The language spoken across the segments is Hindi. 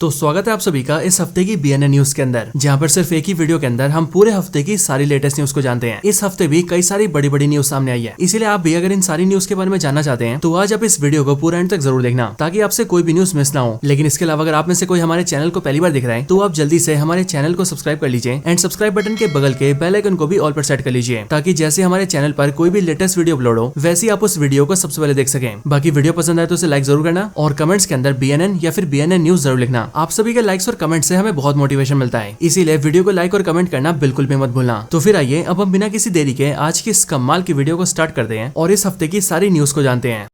तो स्वागत है आप सभी का इस हफ्ते की बीएनएन न्यूज के अंदर, जहां पर सिर्फ एक ही वीडियो के अंदर हम पूरे हफ्ते की सारी लेटेस्ट न्यूज को जानते हैं। इस हफ्ते भी कई सारी बड़ी बड़ी न्यूज सामने आई है, इसीलिए आप भी अगर इन सारी न्यूज के बारे में जानना चाहते हैं तो आज आप इस वीडियो को पूरा एंड तक जरूर देखना, ताकि आपसे कोई भी न्यूज मिस ना हो। लेकिन इसके अलावा अगर आप में से कोई हमारे चैनल को पहली बार देख रहे हैं तो आप जल्दी से हमारे चैनल को सब्सक्राइब कर लीजिए एंड सब्सक्राइब बटन के बगल के बेल आइकन को भी ऑल पर सेट कर लीजिए, ताकि जैसे हमारे चैनल पर कोई भी लेटेस्ट वीडियो अपलोड हो वैसे आप उस वीडियो को सबसे पहले देख सकें। बाकी वीडियो पसंद आए तो उसे लाइक जरूर करना और कमेंट्स के अंदर बीएनएन या फिर बीएनएन न्यूज जरूर लिखना। आप सभी के लाइक्स और कमेंट से हमें बहुत मोटिवेशन मिलता है, इसीलिए वीडियो को लाइक और कमेंट करना बिल्कुल भी मत भूलना। तो फिर आइए अब हम बिना किसी देरी के आज की इस कमाल की वीडियो को स्टार्ट करते हैं और इस हफ्ते की सारी न्यूज को जानते हैं।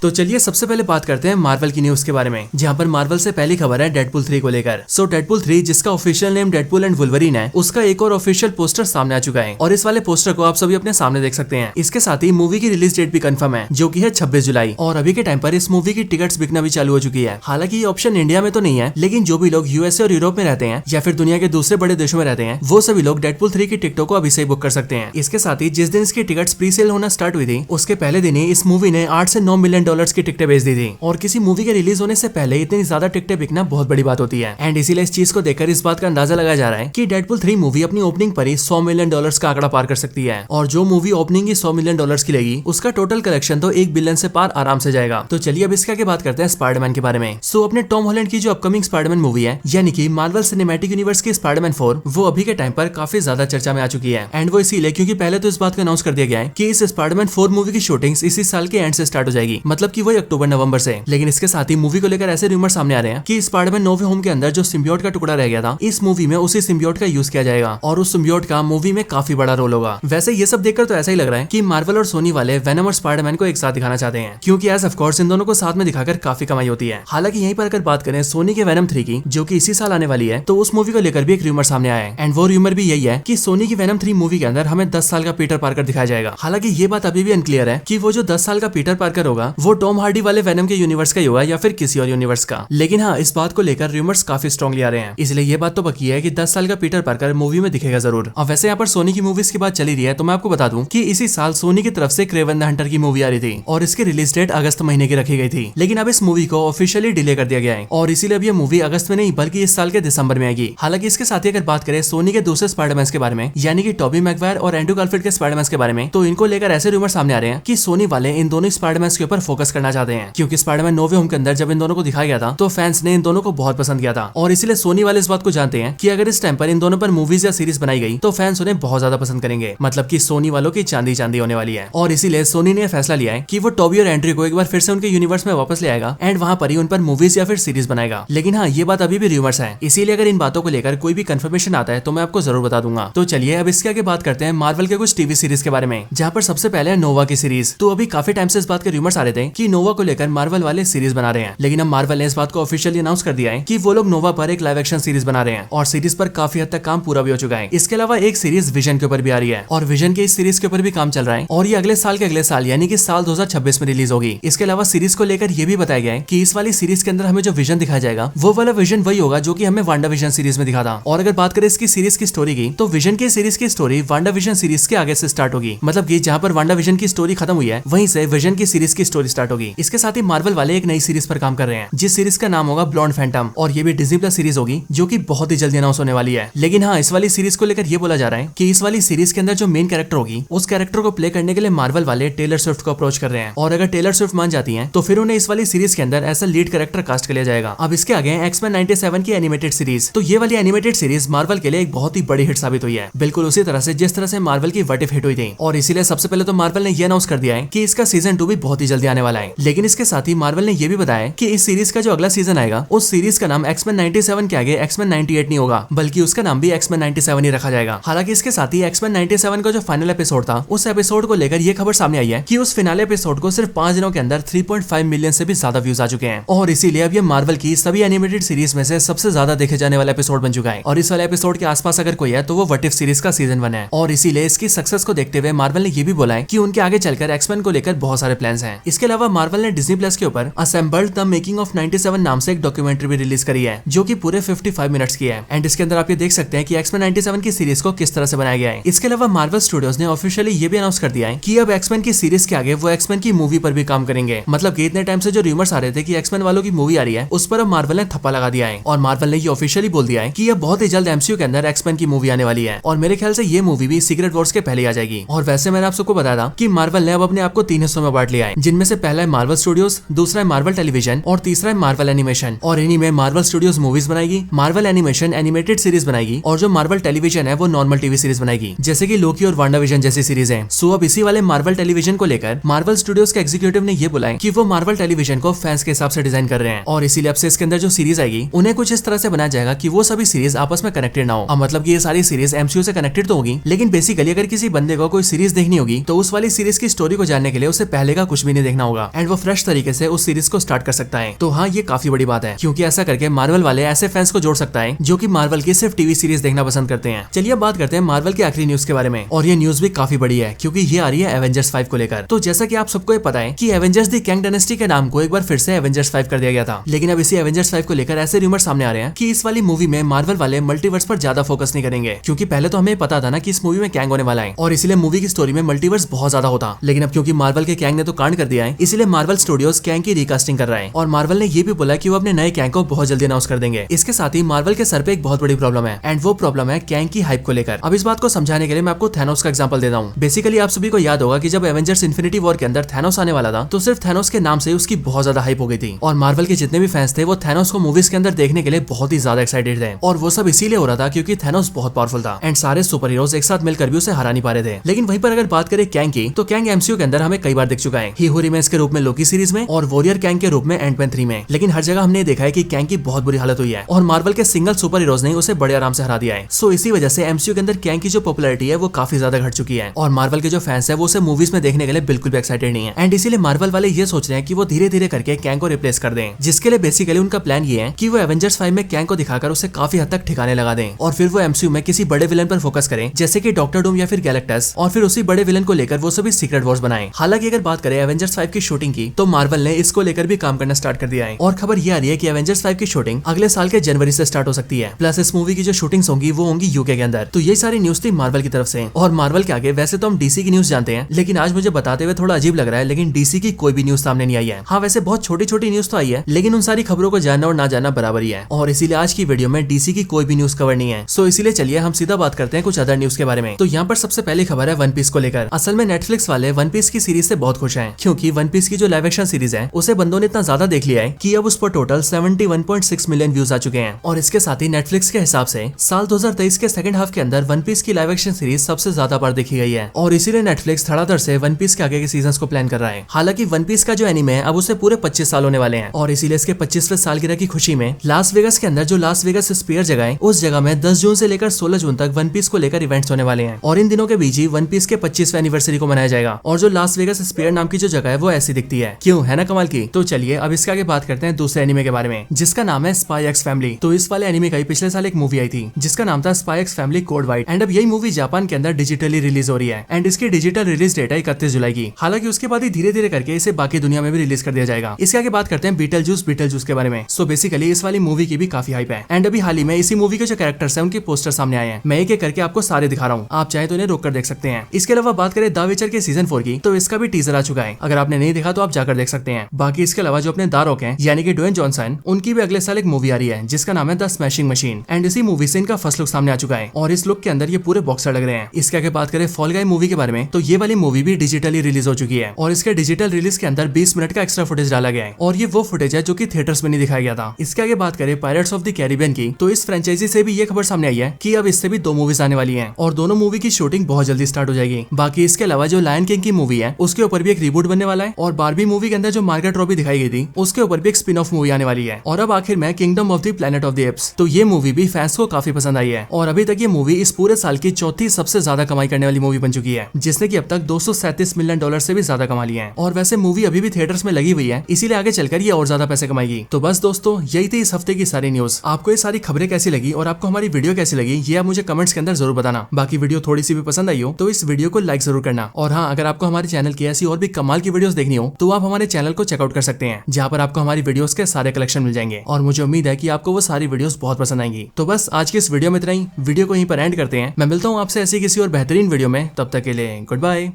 तो चलिए सबसे पहले बात करते हैं मार्वल की न्यूज के बारे में, जहां पर मार्वल से पहली खबर है डेडपूल 3 को लेकर। सो डेडपूल 3 जिसका official name Deadpool and Wolverine है, उसका एक और ऑफिशियल पोस्टर सामने आ चुका है और इस वाले पोस्टर को आप सभी अपने सामने देख सकते हैं। इसके साथ ही मूवी की रिलीज डेट भी कंफर्म है, जो की है 26 जुलाई। और अभी के टाइम पर इस मूवी की टिकट्स बिकना भी चालू हो चुकी है। हालांकि ये ऑप्शन इंडिया में तो नहीं है, लेकिन जो भी लोग यूएसए और यूरोप में रहते हैं या फिर दुनिया के दूसरे बड़े देशों में रहते हैं, वो सभी लोग डेडपूल 3 की टिकटों को अभी से बुक कर सकते हैं। इसके साथ ही जिस दिन इसकी टिकट्स प्री सेल होना स्टार्ट हुई थी, उसके पहले दिन ही इस मूवी ने 8 से 9 मिलियन डॉलर्स की टिकटें बेच दी थी। और किसी मूवी के रिलीज होने से पहले इतनी ज्यादा टिकटें बिकना बहुत बड़ी बात होती है। एंड इसीलिए इस चीज को देखकर इस बात का अंदाजा लगाया जा रहा है कि डेडपूल 3 मूवी अपनी ओपनिंग पर ही 100 मिलियन डॉलर्स का आंकड़ा पार कर सकती है। और जो मूवी ओपनिंग ही 100 मिलियन डॉलर्स की लेगी, उसका टोटल कलेक्शन तो 1 बिलियन से पार आराम से जाएगा। तो चलिए अब इसके आगे बात करते हैं स्पाइडरमैन के बारे में। सो अपने टॉम हॉलैंड की जो अपकमिंग स्पाइडरमैन मूवी है, यानी कि मार्वल सिनेमैटिक यूनिवर्स की स्पाइडरमैन 4, वो अभी के टाइम पर काफी ज्यादा चर्चा में आ चुकी है। एंड वो इसीलिए क्योंकि पहले तो इस बात को अनाउंस कर दिया गया है कि इस स्पाइडरमैन 4 मूवी की शूटिंग इसी साल के एंड से स्टार्ट हो जाएगी, मतलब कि वही अक्टूबर नवंबर से। लेकिन इसके साथ ही मूवी को लेकर ऐसे रूमर सामने आ रहे हैं कि स्पाइडरमैन नो वे होम के अंदर जो सिम्बियोट का टुकड़ा रह गया था, इस मूवी में उसी सिम्बियोट का यूज किया जाएगा और उस सिम्बियोट का मूवी में काफी बड़ा रोल होगा। वैसे ये सब देखकर तो ऐसा ही लग रहा है कि मार्वल और सोनी वाले वेनम और स्पाइडरमैन को एक साथ दिखाना चाहते हैं, क्योंकि एज ऑफ कोर्स इन दोनों को साथ में दिखाकर काफी कमाई होती है। हालांकि यहीं पर अगर बात करें सोनी के वेनम 3 की, जो कि इसी साल आने वाली है, तो उस मूवी को लेकर भी एक रूमर सामने आया है। एंड वो रूमर भी यही है कि सोनी की वेनम 3 मूवी के अंदर हमें 10 साल का पीटर पार्कर दिखाया जाएगा। हालांकि ये बात अभी भी अनक्लियर है कि वो जो 10 साल का पीटर पार्कर होगा वो टॉम हार्डी वाले वेनम के यूनिवर्स का ही होगा या फिर किसी और यूनिवर्स का। लेकिन हाँ, इस बात को लेकर रूमर्स काफी स्ट्रांगली आ रहे हैं, इसलिए ये बात तो पक्की है कि 10 साल का पीटर पार्कर मूवी में दिखेगा जरूर। और वैसे यहाँ पर सोनी की मूवीज की बात चली रही है, तो मैं आपको बता दूं कि इसी साल सोनी की तरफ से क्रेवन द हंटर की मूवी आ रही थी और इसकी रिलीज डेट अगस्त महीने की रखी गई थी। लेकिन अब इस मूवी को ऑफिशियली डिले कर दिया गया है और इसीलिए अब ये मूवी अगस्त में नहीं बल्कि इस साल के दिसंबर में आएगी। हालांकि इसके साथ ही अगर बात करें सोनी के दूसरे स्पाइडरमैन के बारे में, यानी कि टॉबी मैगवायर और एंड्रू गारफील्ड के स्पाइडरमैन के बारे में, तो इनको लेकर ऐसे रूमर सामने आ रहे हैं कि सोनी वाले इन दोनों स्पाइडरमैन के ऊपर फोकस करना चाहते हैं, क्योंकि स्पाइडरमैन नो वे होम के अंदर जब इन दोनों को दिखाया गया था तो फैंस ने इन दोनों को बहुत पसंद किया था। और इसीलिए सोनी वाले इस बात को जानते हैं कि अगर इस टाइम पर इन दोनों पर मूवीज या सीरीज बनाई गई तो फैंस उन्हें बहुत ज्यादा पसंद करेंगे, मतलब कि सोनी वालों की चांदी चांदी होने वाली है। और इसीलिए सोनी ने फैसला लिया है कि वो टॉबी और एंड्रू को एक बार फिर से उनके यूनिवर्स में वापस ले आएगा एंड वहां पर ही उन पर मूवीज या फिर सीरीज बनाएगा। लेकिन हाँ, ये बात अभी भी रूमर्स है, इसीलिए अगर इन बातों को लेकर कोई भी कंफर्मेशन आता है तो मैं आपको जरूर बता दूंगा। तो चलिए अब इसके आगे बात करते हैं मार्वल के कुछ टीवी सीरीज के बारे में, जहाँ पर सबसे पहले है नोवा की सीरीज। तो अभी काफी टाइम से इस बात के रूमर्स आ रहे थे कि नोवा को लेकर मार्वल वाले सीरीज बना रहे हैं, लेकिन अब मार्वल ने इस बात को ऑफिशियली अनाउंस कर दिया है कि वो लोग नोवा पर एक लाइव एक्शन सीरीज बना रहे हैं और सीरीज पर काफी हद तक काम पूरा भी हो चुका है। इसके अलावा एक सीरीज विजन के ऊपर भी आ रही है और विजन के इस सीरीज के ऊपर भी काम चल रहा है और ये अगले साल यानी कि साल 2026 में रिलीज होगी। इसके अलावा सीरीज को लेकर ये भी बताया गया है कि इस वाली सीरीज के अंदर हमें जो विजन दिखाया जाएगा वो वाला विजन वही होगा जो कि हमें वांडा विजन सीरीज में दिखा था। और अगर बात करें इसकी सीरीज की स्टोरी की, तो विजन की सीरीज की स्टोरी वांडा विजन सीरीज के आगे से स्टार्ट होगी, मतलब कि जहाँ पर वांडा विजन की स्टोरी खत्म हुई है वहीं से विजन की सीरीज की स्टोरी स्टार्ट होगी। इसके साथ ही मार्वल वाले एक नई सीरीज पर काम कर रहे हैं, जिस सीरीज का नाम होगा ब्लॉन्ड फैंटम, और ये भी डिज्नी प्लस सीरीज होगी जो कि बहुत ही जल्दी अनाउंस होने वाली है। लेकिन हाँ, इस वाली सीरीज को लेकर ये बोला जा रहा है कि इस वाली सीरीज के अंदर जो मेन कैरेक्टर होगी उस कैरेक्टर को प्ले करने के लिए मार्वल वाले टेलर स्विफ्ट को अप्रोच कर रहे हैं, और अगर टेलर स्विफ्ट मान जाती हैं तो फिर उन्हें इस वाली सीरीज के अंदर ऐसा लीड कैरेक्टर कास्ट कर लिया जाएगा। अब इसके आगे एक्समैन 97 की एनिमेटेड सीरीज। तो ये वाली एनिमेटेड सीरीज मार्वल के लिए एक बहुत ही बड़ी हिट साबित हुई है, बिल्कुल उसी तरह से जिस तरह से मार्वल की व्हाट इफ हिट हुई थी। और इसीलिए सबसे पहले तो मार्वल ने ये अनाउंस कर दिया है कि इसका सीजन 2 भी बहुत ही जल्दी आने वाला है। लेकिन इसके साथ ही मार्वल ने यह भी बताया कि इस सीरीज का जो अगला सीजन आएगा उस सीरीज का नाम एक्समैन 97 के आगे एक्समैन 98 नहीं होगा, बल्कि उसका नाम भी एक्समैन 97 ही रखा जाएगा। हालांकि इसके साथ ही एक्समैन 97 का जो फाइनल एपिसोड था, उस एपिसोड को लेकर ये खबर सामने आई है कि उस फिनाले एपिसोड को सिर्फ 5 दिनों के अंदर 3.5 मिलियन से भी ज्यादा व्यूज आ चुके हैं, और इसीलिए अब ये मार्वल की सभी एनिमेटेड सीरीज में से सबसे ज्यादा देखे जाने वाला एपिसोड बन चुका है। और इस वाले एपिसोड के आसपास अगर कोई है तो वो व्हाट इफ सीरीज का सीजन 1 है, और इसीलिए इसकी सक्सेस को देखते हुए मार्वल ने ये भी बोला है कि उनके आगे चलकर एक्समैन को लेकर बहुत सारे प्लान्स हैं। इसके अलावा मार्वल ने डिज्नी प्लस के ऊपर असेंबल्ड द मेकिंग ऑफ 97 नाम से एक डॉक्यूमेंट्री भी रिलीज करी है, जो कि पूरे 55 मिनट्स की है। एंड इसके अंदर आप ये देख सकते हैं कि एक्समैन 97 की सीरीज को किस तरह से बनाया गया है। इसके अलावा मार्वल स्टूडियोज ने ऑफिशियली ये भी अनाउंस कर दिया है कि अब एक्समैन की सीरीज के आगे वो एक्समैन की मूवी पर भी काम करेंगे। मतलब कि इतने टाइम से जो रूमर्स आ रहे थे कि एक्समैन वालों की मूवी आ रही है, उस पर अब मार्वल ने थप्पा लगा दिया है और मार्वल ने ये ऑफिशियली बोल दिया है कि अब बहुत ही जल्द एमसीयू के अंदर एक्समैन की मूवी आने वाली है। और मेरे ख्याल से ये मूवी भी सीक्रेट वॉर्स के पहले आ जाएगी। और वैसे मैंने आप सबको बताया था कि मार्वल ने अब अपने आप को 3 हिस्सों में बांट लिया है, जिनमें से पहला है मार्वल स्टूडियोज, दूसरा है मार्वल टेलीविजन और तीसरा है मार्वल एनिमेशन। और इन्हीं में मार्वल स्टूडियोज मूवीज बनाएगी, मार्वल एनिमेशन एनिमेटेड सीरीज बनाएगी और जो मार्वल टेलीविजन है वो नॉर्मल टीवी सीरीज बनाएगी, जैसे कि लोकी और वांडाविजन जैसी सीरीज है। सो अब इसी वाले मार्वल टेलीविजन को लेकर मार्वल स्टूडियोज के एग्जीक्यूटिव ने ये बोला है कि वो मार्वल टेलीविजन को फैंस के हिसाब से डिजाइन कर रहे हैं और इसीलिए अब से इसके अंदर जो सीरीज आएगी उन्हें कुछ इस तरह से बनाया जाएगा कि वो सभी सीरीज आपस में कनेक्टेड ना हो। अब मतलब कि ये सारी सीरीज एमसीयू से कनेक्टेड तो होगी, लेकिन बेसिकली अगर किसी बंदे को कोई सीरीज देखनी होगी तो उस वाली सीरीज की स्टोरी को जानने के लिए उसे पहले का कुछ भी नहीं देखना होगा एंड वो फ्रेश तरीके से उस सीरीज को स्टार्ट कर सकता है। तो हाँ, ये काफी बड़ी बात है, क्योंकि ऐसा करके मार्वल वाले ऐसे फैंस को जोड़ सकता है जो कि मार्वल की सिर्फ टीवी सीरीज देखना पसंद करते हैं। चलिए अब बात करते हैं मार्वल के आखिरी न्यूज के बारे में, और ये न्यूज भी काफी बड़ी है क्योंकि ये आ रही है एवेंजर्स 5 को लेकर। तो जैसा कि आप सबको ये पता है कि एवेंजर्स द कैंग डायनेस्टी के नाम को एक बार फिर से एवेंजर्स 5 कर दिया गया था, लेकिन अब इसी एवेंजर्स 5 को लेकर ऐसे रूमर सामने आ रहे हैं कि इस वाली मूवी में मार्वल वाले मल्टीवर्स पर ज्यादा फोकस नहीं करेंगे, क्योंकि पहले तो हमें पता था ना कि इस मूवी में कैंग होने वाला है और इसीलिए मूवी की स्टोरी में मल्टीवर्स बहुत ज्यादा होता। लेकिन अब क्योंकि मार्वल के कैंग ने तो कांड कर दिया है, इसीलिए मार्वल स्टूडियोज कैंग की रिकास्टिंग कर रहा है और मार्वल ने ये भी बोला कि वो अपने नए कैंग को बहुत जल्दी अनाउंस कर देंगे। इसके साथ ही मार्वल के सर पे एक बहुत बड़ी प्रॉब्लम है एंड वो प्रॉब्लम है कैंग की हाइप को लेकर। अब इस बात को समझाने के लिए मैं आपको थैनोस का एग्जांपल देता हूँ। बेसिकली आप सभी को याद होगा कि जब एवेंजर्स इन्फिनिटी वॉर के अंदर थैनोस आने वाला था, तो सिर्फ थैनोस के नाम से उसकी बहुत ज्यादा हाइप हो गई थी और मार्वल के जितने भी फैंस थे वो थैनोस को मूवीज के अंदर देखने के लिए बहुत ही ज्यादा एक्साइटेड थे। और वो सब इसीलिए हो रहा था क्योंकि थैनोस बहुत पावरफुल था एंड सारे सुपर हीरोज एक साथ मिलकर भी उसे हरा नहीं पा रहे थे। लेकिन वहीं पर अगर बात करें कैंग की, तो कैंग एमसीयू के अंदर हमें कई बार दिख चुका है, ही हू रिमेन्स के रूप में लोकी सीरीज में और वॉरियर कैंग के रूप में एंटमैन 3 में। लेकिन हर जगह हमने देखा है कि कैंग की बहुत बुरी हालत हुई है और मार्वल के सिंगल सुपर हीरोज ने उसे बड़े आराम से हरा दिया है। सो इसी वजह से एमसीयू के अंदर कैंग की जो पॉपुलैरिटी है वो काफी ज्यादा घट चुकी है और मार्वल के जो फैंस है वो उसे मूवीज में देखने के लिए बिल्कुल भी एक्साइटेड नहीं है एंड इसीलिए मार्वल वाले ये सोच रहे हैं कि वो धीरे धीरे करके कैंग को रिप्लेस कर दें, जिसके लिए बेसिकली उनका प्लान ये है कि वो एवेंजर्स 5 में कैंग को दिखाकर उसे काफी हद तक ठिकाने लगा दें और फिर वो एमसीयू में किसी बड़े विलन पर फोकस करें, जैसे कि डॉक्टर डूम या फिर गैलेक्टस, और फिर उसी बड़े विलन को लेकर वो सभी सीक्रेट वॉर्स बनाएं। हालांकि अगर बात करें एवेंजर्स 5 की शूटिंग की, तो मार्वल ने इसको लेकर भी काम करना स्टार्ट कर दिया है और खबर ये आ रही है कि एवेंजर्स 5 की शूटिंग अगले साल के जनवरी से स्टार्ट हो सकती है। प्लस इस मूवी की जो शूटिंग्स होंगी वो होंगी यूके के अंदर। तो ये सारी न्यूज थी मार्वल की तरफ से। और मार्वल के आगे वैसे तो हम डीसी की न्यूज जानते हैं, लेकिन आज मुझे बताते हुए थोड़ा अजीब लग रहा है, लेकिन डीसी की कोई भी न्यूज सामने नहीं आई है। हाँ, वैसे बहुत छोटी छोटी न्यूज तो आई है, लेकिन उन सारी खबरों को जानना और ना जानना बराबर ही है और इसीलिए आज की वीडियो में डीसी की कोई भी न्यूज कवर नहीं है। सो इसीलिए चलिए हम सीधा बात करते हैं कुछ अदर न्यूज के बारे में। तो यहाँ पर सबसे पहली खबर है वन पीस को लेकर। असल में नेटफ्लिक्स वाले वन पीस की सीरीज से बहुत खुश हैं, क्योंकि वन पीस की जो लाइव एक्शन सीरीज है उसे बंदों ने इतना ज्यादा देख लिया है कि अब उस पर टोटल 71.6 मिलियन व्यूज आ चुके हैं। और इसके साथ ही नेटफ्लिक्स के हिसाब से साल 2023 के सेकंड हाफ के अंदर वन पीस की लाइव एक्शन सीरीज सबसे ज्यादा बार देखी गई है और इसीलिए नेटफ्लिक्स धड़ाधड़ से वन पीस के आगे के सीजन को प्लान कर रहा है। हालांकि वन पीस का जो एनीमे है अब उसे पूरे 25 साल होने वाले हैं और इसीलिए इसके 25वें सालगिरह की खुशी में लास वेगस के अंदर जो लास वेगस स्पीयर जगह है, उस जगह में 10 जून से लेकर 16 जून तक वन पीस को लेकर इवेंट्स होने वाले हैं और इन दिनों के बीच ही वन पीस के 25वें एनिवर्सरी को मनाया जाएगा। और जो लास वेगस स्पीयर नाम की जो जगह है वो ऐसी दिखती है, क्यों है ना कमाल की। तो चलिए अब इसके आगे बात करते हैं दूसरे एनीमे के बारे में, जिसका नाम है स्पाई एक्स फैमिली। तो इस वाले एनीमे का ही पिछले साल एक मूवी आई थी जिसका नाम था spy x family code white and अब यही मूवी जापान के अंदर डिजिटली रिलीज हो रही है एंड इसकी डिजिटल रिलीज डेट है 31 जुलाई की। हालांकि उसके बाद ही धीरे धीरे करके इसे बाकी दुनिया में भी रिलीज कर दिया जाएगा। इसके आगे बात करते हैं बीटल जूस के बारे में। सो बेसिकली इस वाली मूवी की भी काफी हाइप है एंड अभी हाल ही में इसी मूवी के जो कैरेक्टर्स हैं उनके पोस्टर सामने आए हैं। मैं एक एक करके आपको सारे दिखा रहा हूँ, आप चाहे तो इन्हें रोक कर देख सकते हैं। इसके अलावा बात करें द विचर के सीजन 4 की, तो इसका भी टीजर आ चुका है, अगर आपने नहीं देखा तो आप जाकर देख सकते हैं। बाकी इसके अलावा जो अपने द रॉक हैं यानी कि ड्वेन जॉनसन, उनकी भी अगले साल एक मूवी आ रही है जिसका नाम है द स्मैशिंग मशीन एंड इसी मूवी से इनका फर्स्ट लुक सामने आ चुका है और इस लुक के अंदर ये पूरे बॉक्सर लग रहे हैं। इसके आगे बात करें फॉल गाय मूवी के बारे में, तो ये वाली मूवी भी डिजिटली रिलीज हो चुकी है और इसके डिजिटल रिलीज के अंदर 20 मिनट का एक्स्ट्रा फुटेज डाला गया है और ये वो फुटेज है जो कि थिएटर्स में नहीं दिखाया गया था। इसके आगे बात करें पायरेट्स ऑफ द कैरिबियन की, तो इस फ्रेंचाइजी से भी ये खबर सामने आई है कि अब इससे भी 2 मूवीज आने वाली हैं और दोनों मूवी की शूटिंग बहुत जल्दी स्टार्ट हो जाएगी। बाकी इसके अलावा जो लायन किंग की मूवी है उसके ऊपर भी एक रिबूट बनने वाला है और बारबी मूवी के अंदर जो मार्गरेट रॉबी दिखाई गई थी उसके ऊपर भी एक स्पिन ऑफ मूवी आने वाली है। और अब आखिर में kingdom of the planet of the apps, तो ये मूवी भी फैंस को काफी पसंद आई है और अभी तक ये मूवी इस पूरे साल की चौथी सबसे ज्यादा कमाई करने वाली मूवी बन चुकी है, जिसने की अब तक $237 मिलियन से भी ज्यादा कमा लिया है। और वैसे मूवी अभी भी थिएटर्स में लगी हुई है, इसीलिए आगे चलकर ये और ज्यादा पैसे कमाएगी। तो बस दोस्तों, यही थी इस हफ्ते की सारी न्यूज। आपको ये सारी खबरें कैसी लगी और आपको हमारी वीडियो कैसी लगी ये आप मुझे कमेंट्स के अंदर जरूर बताना। बाकी वीडियो थोड़ी सी भी पसंद आई हो तो इस वीडियो को लाइक जरूर करना। और हाँ, अगर आपको हमारे चैनल की ऐसी और भी कमाल की वीडियोस देखनी हो तो आप हमारे चैनल को चेकआउट कर सकते हैं, जहाँ पर आपको हमारी वीडियोस के सारे कलेक्शन मिल जाएंगे और मुझे उम्मीद है कि आपको वो सारी वीडियोस बहुत पसंद आएंगी। तो बस आज की इस वीडियो में इतना ही, वीडियो को यहीं पर एंड करते हैं। मैं मिलता हूँ आपसे ऐसी किसी और बेहतरीन वीडियो में, तब तक के लिए गुड बाय।